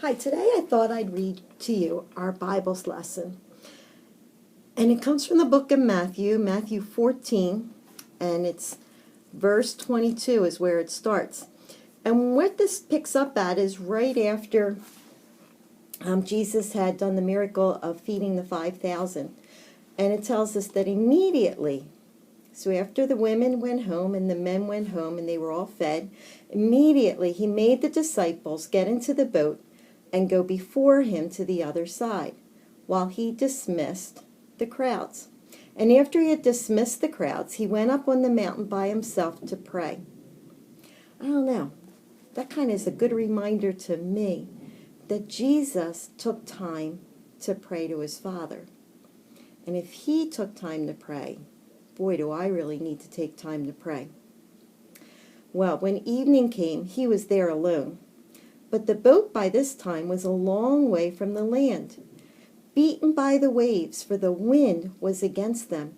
Hi, today I thought I'd read to you our Bible's lesson. And it comes from the book of Matthew, Matthew 14, and it's verse 22 is where it starts. And what this picks up at is right after Jesus had done the miracle of feeding the 5,000. And it tells us that immediately, so after the women went home and the men went home and they were all fed, immediately he made the disciples get into the boat and go before him to the other side, while he dismissed the crowds. And after he had dismissed the crowds, he went up on the mountain by himself to pray. I don't know, that kind of is a good reminder to me that Jesus took time to pray to his Father. And if he took time to pray, boy, do I really need to take time to pray. Well, when evening came, he was there alone. But the boat by this time was a long way from the land, beaten by the waves, for the wind was against them.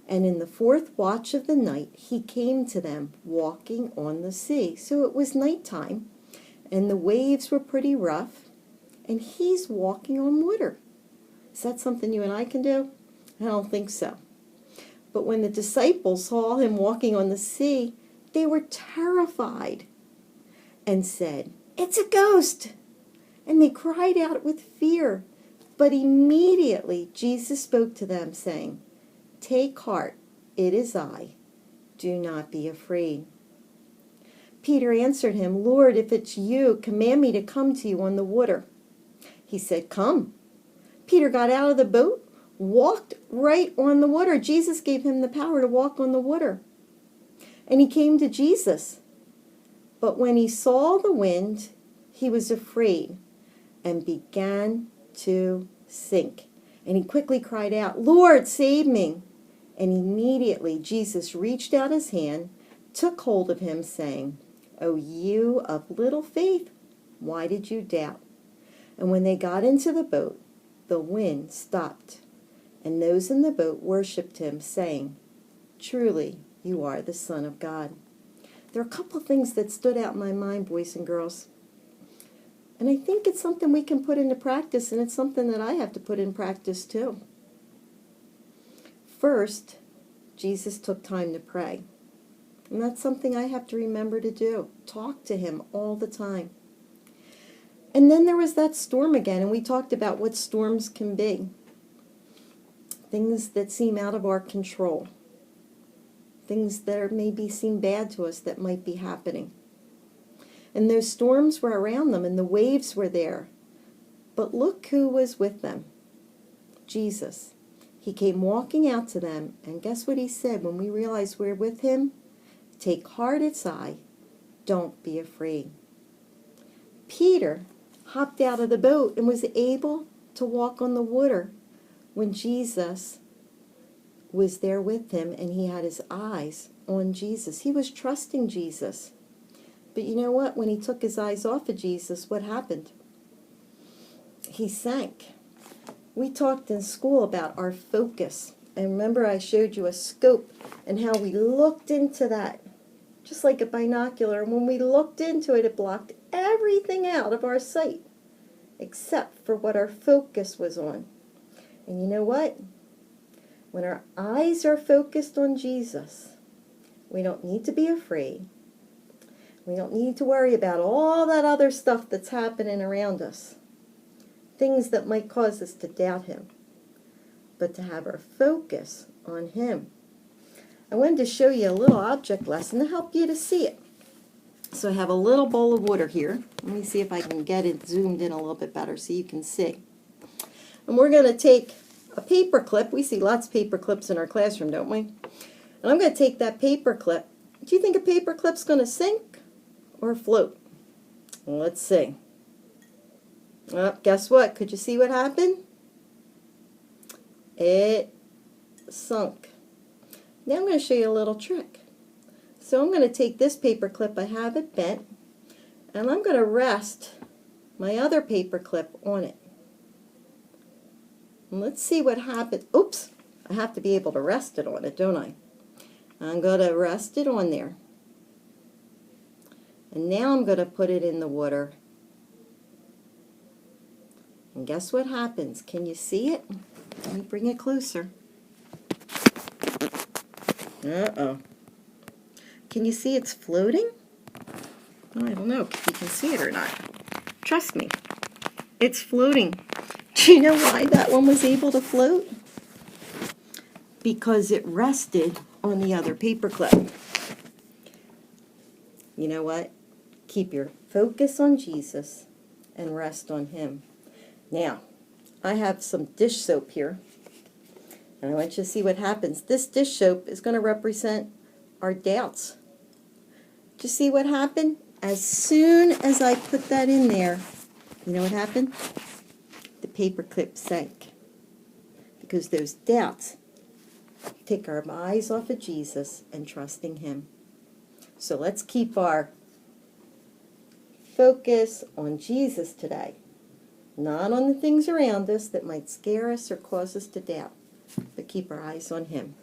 And in the fourth watch of the night, he came to them, walking on the sea. So it was nighttime, and the waves were pretty rough, and he's walking on water. Is that something you and I can do? I don't think so. But when the disciples saw him walking on the sea, they were terrified and said, "It's a ghost!" And they cried out with fear. But immediately Jesus spoke to them, saying, "Take heart, it is I. Do not be afraid." Peter answered him, "Lord, if it's you, command me to come to you on the water." He said, "Come." Peter got out of the boat, walked right on the water. Jesus gave him the power to walk on the water. And he came to Jesus. But when he saw the wind, he was afraid and began to sink. And he quickly cried out, "Lord, save me." And immediately Jesus reached out his hand, took hold of him, saying, "O you of little faith, why did you doubt?" And when they got into the boat, the wind stopped. And those in the boat worshipped him, saying, "Truly, you are the Son of God." There are a couple things that stood out in my mind, boys and girls. And I think it's something we can put into practice, and it's something that I have to put in practice too. First, Jesus took time to pray. And that's something I have to remember to do. Talk to him all the time. And then there was that storm again, and we talked about what storms can be. Things that seem out of our control. Things that maybe seem bad to us that might be happening. And those storms were around them, and the waves were there. But look who was with them. Jesus. He came walking out to them, and guess what he said when we realize we're with him? "Take heart, it's I. Don't be afraid." Peter hopped out of the boat and was able to walk on the water when Jesus was there with him, and he had his eyes on Jesus. He was trusting Jesus. But you know what? When he took his eyes off of Jesus, what happened? He sank. We talked in school about our focus. And remember I showed you a scope and how we looked into that, just like a binocular. And when we looked into it, it blocked everything out of our sight, except for what our focus was on. And you know what? When our eyes are focused on Jesus, we don't need to be afraid. We don't need to worry about all that other stuff that's happening around us. Things that might cause us to doubt him. But to have our focus on him. I wanted to show you a little object lesson to help you to see it. So I have a little bowl of water here. Let me see if I can get it zoomed in a little bit better so you can see. And we're going to take a paper clip. We see lots of paper clips in our classroom, don't we? And I'm going to take that paper clip. Do you think a paper clip's going to sink or float? Well, let's see. Well, guess what? Could you see what happened? It sunk. Now I'm going to show you a little trick. So I'm going to take this paper clip, I have it bent, and I'm going to rest my other paper clip on it. And let's see what happens. Oops, I have to be able to rest it on it, don't I? I'm going to rest it on there. And now I'm going to put it in the water And guess what happens? Can you see it? Let me bring it closer. Uh-oh. Can you see it's floating? Oh, I don't know if you can see it or not. Trust me, it's floating. Do you know why that one was able to float? Because it rested on the other paper clip. You know what? Keep your focus on Jesus and rest on Him. Now, I have some dish soap here, and I want you to see what happens. This dish soap is going to represent our doubts. Do you see what happened? As soon as I put that in there, you know what happened? The paper clip sank. Because those doubts take our eyes off of Jesus and trusting Him. So let's keep our focus on Jesus today. Not on the things around us that might scare us or cause us to doubt, but keep our eyes on Him.